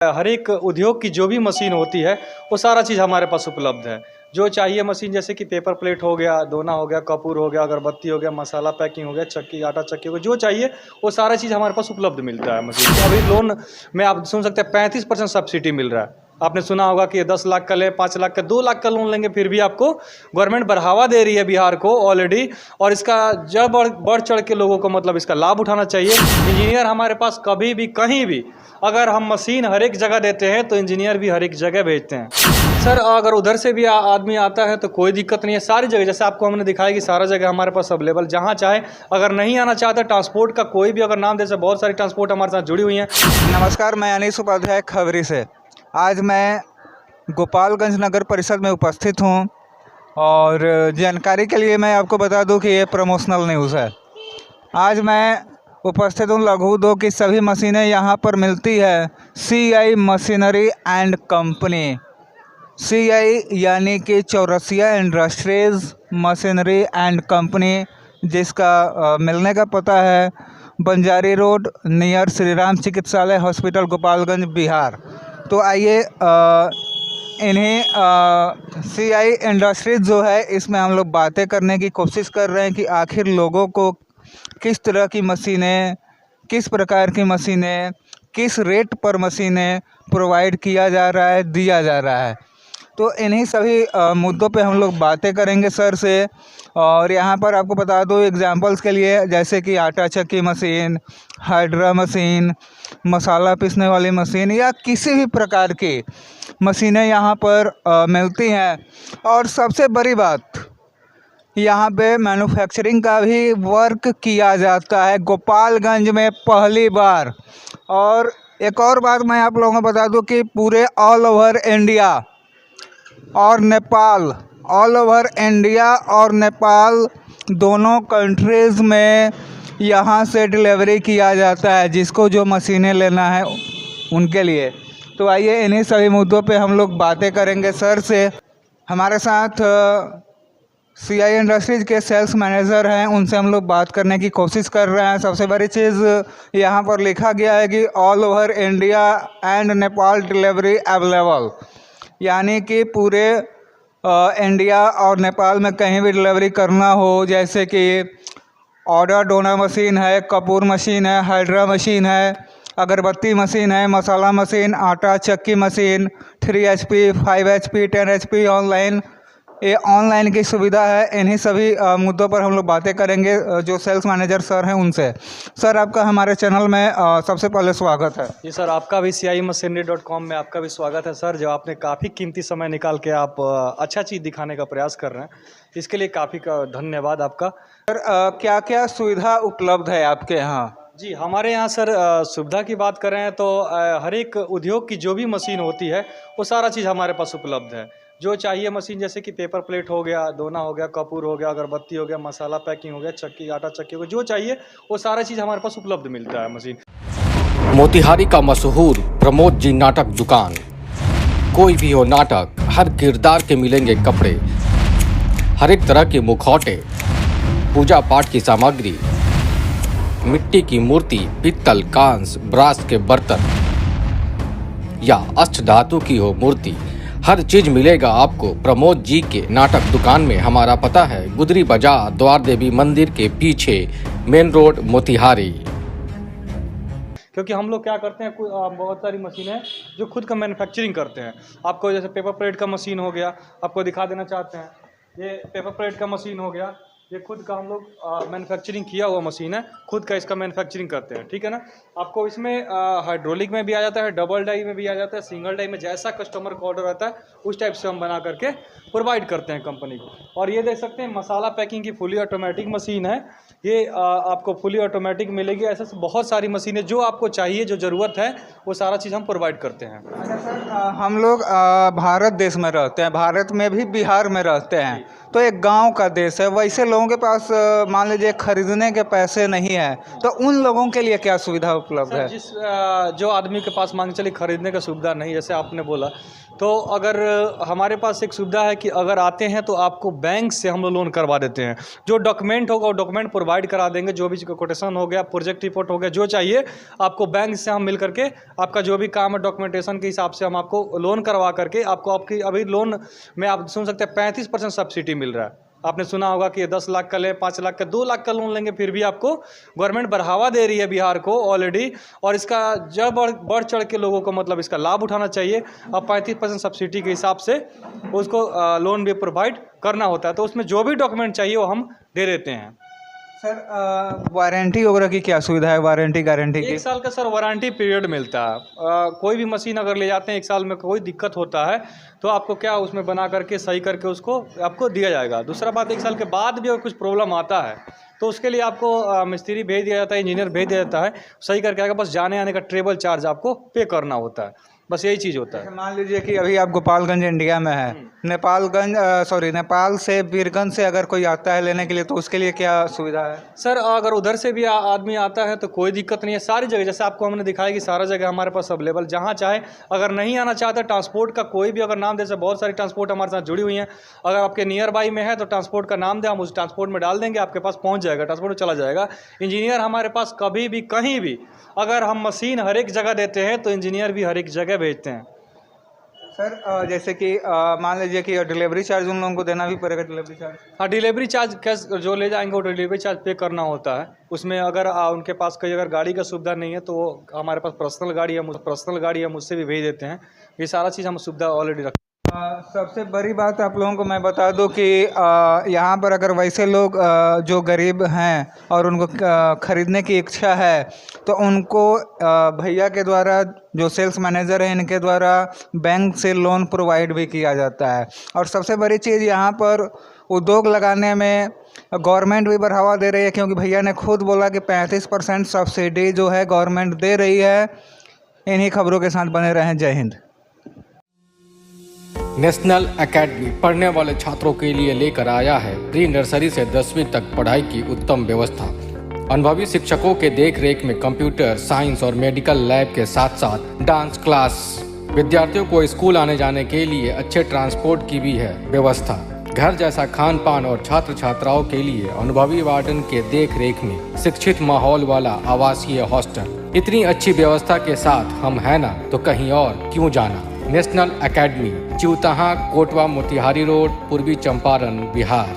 हर एक उद्योग की जो भी मशीन होती है वो सारा चीज़ हमारे पास उपलब्ध है। जो चाहिए मशीन, जैसे कि पेपर प्लेट हो गया, दोना हो गया, कपूर हो गया, अगरबत्ती हो गया, मसाला पैकिंग हो गया, चक्की, आटा चक्की हो गया, जो चाहिए वो सारा चीज़ हमारे पास उपलब्ध मिलता है मशीन। तो अभी लोन में आप सुन सकते हैं 35% सब्सिडी मिल रहा है। आपने सुना होगा कि 10 लाख का ले, 5 लाख का, 2 लाख का लोन लेंगे फिर भी आपको गवर्नमेंट बढ़ावा दे रही है बिहार को ऑलरेडी। और इसका जब बढ़ चढ़ के लोगों को मतलब इसका लाभ उठाना चाहिए। इंजीनियर हमारे पास कभी भी कहीं भी, अगर हम मशीन हर एक जगह देते हैं तो इंजीनियर भी हर एक जगह भेजते हैं। सर अगर उधर से भी आदमी आता है तो कोई दिक्कत नहीं है, सारी जगह जैसे आपको हमने दिखाया कि सारा जगह हमारे पास अवेलेबल, जहाँ चाहे। अगर नहीं आना चाहते ट्रांसपोर्ट का कोई भी अगर नाम दे, बहुत सारी ट्रांसपोर्ट हमारे साथ जुड़ी हुई हैं। नमस्कार, मैं अनीस उपाध्याय खबरी से। आज मैं गोपालगंज नगर परिषद में उपस्थित हूँ और जानकारी के लिए मैं आपको बता दूं कि ये प्रमोशनल न्यूज़ है। आज मैं उपस्थित हूँ लघु उद्योग की सभी मशीनें यहाँ पर मिलती है। CI machinery and company, CI यानी कि Chaurasia industries machinery and company, जिसका मिलने का पता है बंजारी रोड नियर श्री राम चिकित्सालय हॉस्पिटल गोपालगंज बिहार। तो आइए इन्हीं CI इंडस्ट्रीज जो है इसमें हम लोग बातें करने की कोशिश कर रहे हैं कि आखिर लोगों को किस तरह की मशीनें, किस प्रकार की मशीनें, किस रेट पर मशीनें प्रोवाइड किया जा रहा है, दिया जा रहा है। तो इन्हीं सभी मुद्दों पे हम लोग बातें करेंगे सर से। और यहाँ पर आपको बता दूँ एग्जांपल्स के लिए, जैसे कि आटा चक्की मशीन, हाइड्रा मशीन, मसाला पीसने वाली मशीन या किसी भी प्रकार की मशीनें यहाँ पर मिलती हैं। और सबसे बड़ी बात, यहाँ पे मैन्युफैक्चरिंग का भी वर्क किया जाता है गोपालगंज में पहली बार। और एक और बात मैं आप लोगों को बता दूँ कि पूरे ऑल ओवर इंडिया और नेपाल, ऑल ओवर इंडिया और नेपाल दोनों कंट्रीज़ में यहाँ से डिलीवरी किया जाता है जिसको जो मशीनें लेना है उनके लिए। तो आइए इन्हीं सभी मुद्दों पे हम लोग बातें करेंगे सर से। हमारे साथ CI इंडस्ट्रीज के सेल्स मैनेजर हैं, उनसे हम लोग बात करने की कोशिश कर रहे हैं। सबसे बड़ी चीज़ यहाँ पर लिखा गया है कि all over India and Nepal delivery available, यानी कि पूरे इंडिया और नेपाल में कहीं भी डिलीवरी करना हो, जैसे कि ऑर्डर डोना मशीन है, कपूर मशीन है, हाइड्रा मशीन है, अगरबत्ती मशीन है, मसाला मशीन, आटा चक्की machine, 3 HP, 5 HP, 10 HP online, ये ऑनलाइन की सुविधा है। इन्हीं सभी मुद्दों पर हम लोग बातें करेंगे जो सेल्स मैनेजर सर हैं उनसे। सर आपका हमारे चैनल में सबसे पहले स्वागत है। जी सर, आपका भी CImachinery.com में आपका भी स्वागत है सर। जो आपने काफ़ी कीमती समय निकाल के आप अच्छा चीज़ दिखाने का प्रयास कर रहे हैं, इसके लिए काफ़ी धन्यवाद आपका। सर क्या क्या सुविधा उपलब्ध है आपके यहाँ? जी हमारे यहाँ सर सुविधा की बात करें तो हर एक उद्योग की जो भी मशीन होती है वो सारा चीज़ हमारे पास उपलब्ध है। जो चाहिए मशीन, जैसे कि पेपर प्लेट हो गया, दोना हो गया, कपूर हो गया, अगरबत्ती हो गया, मसाला पैकिंग हो गया, चक्की, आटा चक्की हो गया, जो चाहिए वो सारा चीज़ हमारे पास उपलब्ध मिलता है मशीन। मोतिहारी का मशहूर प्रमोद जी नाटक दुकान। कोई भी हो नाटक, हर किरदार के मिलेंगे कपड़े, हर एक तरह के मुखौटे, पूजा पाठ की सामग्री, मिट्टी की मूर्ति, पित्तल, कांस, ब्रास के बर्तन या अष्ट धातु की हो मूर्ति, हर चीज मिलेगा आपको प्रमोद जी के नाटक दुकान में। हमारा पता है गुदरी बाजार, द्वार देवी मंदिर के पीछे, मेन रोड, मोतिहारी। क्योंकि हम लोग क्या करते हैं, बहुत सारी मशीनें जो खुद का मैन्युफैक्चरिंग करते हैं। आपको जैसे पेपर प्लेट का मशीन हो गया, आपको दिखा देना चाहते हैं, ये पेपर प्लेट का मशीन हो गया, ये खुद का हम लोग मैन्युफैक्चरिंग किया हुआ मशीन है, खुद का इसका मैन्युफैक्चरिंग करते हैं, ठीक है ना। आपको इसमें हाइड्रोलिक में भी आ जाता है, डबल डाई में भी आ जाता है, सिंगल डाई में, जैसा कस्टमर का ऑर्डर रहता है उस टाइप से हम बना करके प्रोवाइड करते हैं कंपनी को। और ये देख सकते हैं मसाला पैकिंग की फुली ऑटोमेटिक मशीन है, ये आपको फुली ऑटोमेटिक मिलेगी। ऐसे बहुत सारी मशीनें जो आपको चाहिए, जो ज़रूरत है वो सारा चीज़ हम प्रोवाइड करते हैं। अच्छा सर, हम लोग भारत देश में रहते हैं, भारत में भी बिहार में रहते हैं, तो एक गांव का देश है। वैसे लोगों के पास मान लीजिए खरीदने के पैसे नहीं है, तो उन लोगों के लिए क्या सुविधा उपलब्ध है? जो आदमी के पास मांग चलिए खरीदने का सुविधा नहीं, जैसे आपने बोला, तो अगर हमारे पास एक सुविधा है कि अगर आते हैं तो आपको बैंक से हम लोग लोन करवा देते हैं। जो डॉक्यूमेंट होगा वो डॉक्यूमेंट प्रोवाइड करा देंगे, जो भी कोटेशन हो गया, प्रोजेक्ट रिपोर्ट हो गया, जो चाहिए आपको बैंक से हम मिल करके आपका जो भी काम है डॉक्यूमेंटेशन के हिसाब से हम आपको लोन करवा करके आपको आपकी अभी लोन में आप सुन सकते हैं 35% सब्सिडी मिल रहा है। आपने सुना होगा कि 10 लाख का लें, 5 लाख का, 2 लाख का लोन लेंगे फिर भी आपको गवर्नमेंट बढ़ावा दे रही है बिहार को ऑलरेडी। और इसका जब बढ़ चढ़ के लोगों को मतलब इसका लाभ उठाना चाहिए। अब 35% सब्सिडी के हिसाब से उसको लोन भी प्रोवाइड करना होता है, तो उसमें जो भी डॉक्यूमेंट चाहिए वो हम दे देते हैं। सर वारंटी वगैरह की क्या सुविधा है, वारंटी गारंटी की? 1 साल का सर वारंटी पीरियड मिलता है। कोई भी मशीन अगर ले जाते हैं 1 साल में कोई दिक्कत होता है तो आपको क्या उसमें बना करके सही करके उसको आपको दिया जाएगा। दूसरा बात, 1 साल के बाद भी अगर कुछ प्रॉब्लम आता है तो उसके लिए आपको मिस्त्री भेज दिया जाता है, इंजीनियर भेज दिया जाता है, सही करके आएगा। बस जाने आने का ट्रेवल चार्ज आपको पे करना होता है, बस यही चीज़ होता है। मान लीजिए कि अभी आप गोपालगंज इंडिया में है, नेपाल से बीरगंज से अगर कोई आता है लेने के लिए तो उसके लिए क्या सुविधा है? सर अगर उधर से भी आदमी आता है तो कोई दिक्कत नहीं है। सारी जगह जैसे आपको हमने दिखाया कि सारा जगह हमारे पास अवेलेबल, जहाँ चाहे। अगर नहीं आना चाहते ट्रांसपोर्ट का कोई भी अगर नाम दे, जैसे बहुत सारी ट्रांसपोर्ट हमारे साथ जुड़ी हुई हैं, अगर आपके नियर बाई में है तो ट्रांसपोर्ट का नाम दें, हम उस ट्रांसपोर्ट में डाल देंगे, आपके पास पहुँच जाएगा, ट्रांसपोर्ट में चला जाएगा। इंजीनियर हमारे पास कभी भी कहीं भी, अगर हम मशीन हर एक जगह देते हैं तो इंजीनियर भी हर एक जगह भेजते हैं। सर जैसे कि मान लीजिए कि डिलीवरी चार्ज उन लोगों को देना भी पड़ेगा, डिलीवरी चार्ज? हाँ, डिलीवरी चार्ज कैश जो ले जाएंगे वो डिलीवरी चार्ज पे करना होता है। उसमें अगर उनके पास कोई अगर गाड़ी का सुविधा नहीं है तो वो हमारे पास पर्सनल गाड़ी है, मुझसे भी भेज देते हैं। ये सारा चीज़ हम सुविधा ऑलरेडी रखते हैं। सबसे बड़ी बात आप लोगों को मैं बता दूं कि यहाँ पर अगर वैसे लोग जो गरीब हैं और उनको ख़रीदने की इच्छा है तो उनको भैया के द्वारा, जो सेल्स मैनेजर है, इनके द्वारा बैंक से लोन प्रोवाइड भी किया जाता है। और सबसे बड़ी चीज़, यहाँ पर उद्योग लगाने में गवर्नमेंट भी बढ़ावा दे रही है, क्योंकि भैया ने खुद बोला कि 35% सब्सिडी जो है गवर्नमेंट दे रही है। इन्हीं खबरों के साथ बने रहें। जय हिंद। नेशनल एकेडमी पढ़ने वाले छात्रों के लिए लेकर आया है प्री नर्सरी से 10वीं तक पढ़ाई की उत्तम व्यवस्था। अनुभवी शिक्षकों के देखरेख में कंप्यूटर, साइंस और मेडिकल लैब के साथ साथ डांस क्लास। विद्यार्थियों को स्कूल आने जाने के लिए अच्छे ट्रांसपोर्ट की भी है व्यवस्था। घर जैसा खान पान और छात्र छात्राओं के लिए अनुभवी वार्डन के देखरेख में शिक्षित माहौल वाला आवासीय हॉस्टल। इतनी अच्छी व्यवस्था के साथ हम है ना, तो कहीं और क्यों जाना। National academy, Chiutaha, Kotwa Motihari road, पूर्वी चंपारण, बिहार।